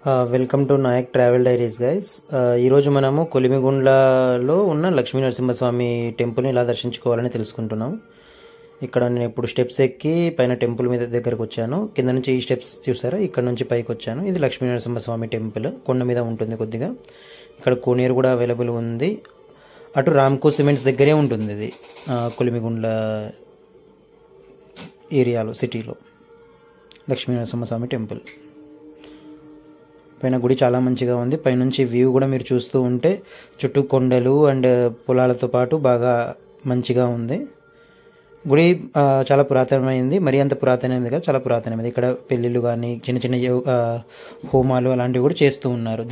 Welcome to Nayak travel diaries guys. ఈరోజు మనము కొలిమిగుండ్లలో ఉన్న లక్ష్మీ నరసింహస్వామి టెంపుల్ని ఇలా దర్శించుకోవాలని తెలుసుకుంటున్నాం. ఇక్కడ నేను ఇప్పుడు స్టెప్స్ ఎక్కి పైన టెంపుల్ మీద దగ్గరకు వచ్చాను. కింద నుంచి ఈ స్టెప్స్ చూసారా, ఇక్కడ నుంచి పైకి వచ్చాను. ఇది లక్ష్మీ నరసింహస్వామి టెంపుల్, కొండ మీద ఉంటుంది కొద్దిగా. ఇక్కడ కోనేరు కూడా అవైలబుల్ ఉంది. అటు రామ్కో సిమెంట్స్ దగ్గరే ఉంటుంది ఇది, కొలిమిగుండ్ల ఏరియాలో, సిటీలో లక్ష్మీ నరసింహస్వామి టెంపుల్. పైన గుడి చాలా మంచిగా ఉంది. పైనుంచి వ్యూ కూడా మీరు చూస్తూ ఉంటే చుట్టూ కొండలు అండ్ పొలాలతో పాటు బాగా మంచిగా ఉంది. గుడి చాలా పురాతనమైంది, మరి అంత పురాతనమైంది కదా, చాలా పురాతనమైంది. ఇక్కడ పెళ్ళిళ్ళు కానీ చిన్న చిన్న హోమాలు అలాంటివి కూడా చేస్తూ ఉన్నారు.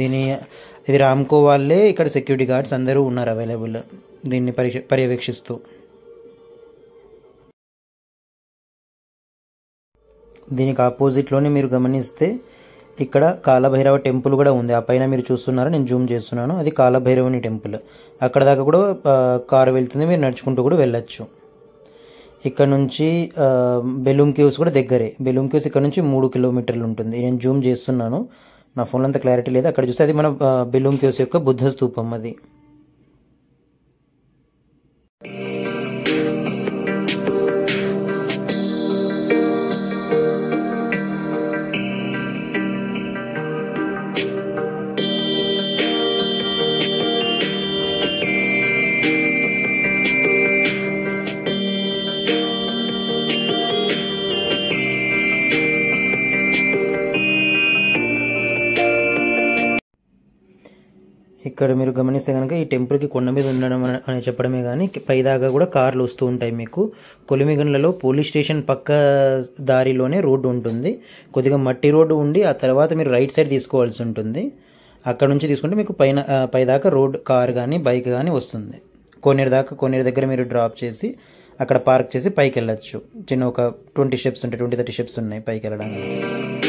ఇది రామ్కో వాళ్ళే ఇక్కడ సెక్యూరిటీ గార్డ్స్ అందరూ ఉన్నారు అవైలబుల్, దీన్ని పర్యవేక్షిస్తూ. దీనికి ఆపోజిట్లోనే మీరు గమనిస్తే ఇక్కడ కాలభైరవ టెంపుల్ కూడా ఉంది. ఆ పైన మీరు చూస్తున్నారు, నేను జూమ్ చేస్తున్నాను, అది కాలభైరవుని టెంపుల్. అక్కడ దాకా కూడా కారు వెళ్తుంది, మీరు నడుచుకుంటూ కూడా వెళ్ళచ్చు. ఇక్కడ నుంచి బెలూమ్ కేవ్స్ కూడా దగ్గరే. బెలూమ్ కేవ్స్ ఇక్కడ నుంచి 3 కిలోమీటర్లు ఉంటుంది. నేను జూమ్ చేస్తున్నాను, నా ఫోన్లో అంత క్లారిటీ లేదు. అక్కడ చూస్తే అది మన బెలూమ్ కేవ్స్ యొక్క బుద్ధ స్తూపం అది. ఇక్కడ మీరు గమనిస్తే కనుక ఈ టెంపుల్కి కొండ మీద ఉండడం అని చెప్పడమే కానీ పైదాకా కూడా కార్లు వస్తూ ఉంటాయి. మీకు కొలిమిగుండ్లలో పోలీస్ స్టేషన్ పక్క దారిలోనే రోడ్డు ఉంటుంది. కొద్దిగా మట్టి రోడ్డు ఉండి ఆ తర్వాత మీరు రైట్ సైడ్ తీసుకోవాల్సి ఉంటుంది. అక్కడ నుంచి తీసుకుంటే మీకు పైదాకా రోడ్, కార్ కానీ బైక్ కానీ వస్తుంది. కోనేరు దగ్గర మీరు డ్రాప్ చేసి అక్కడ పార్క్ చేసి పైకి వెళ్ళచ్చు. చిన్న ఒక 20 స్టెప్స్ ఉంటాయి, 20-30 స్టెప్స్ ఉన్నాయి పైకి వెళ్ళడానికి.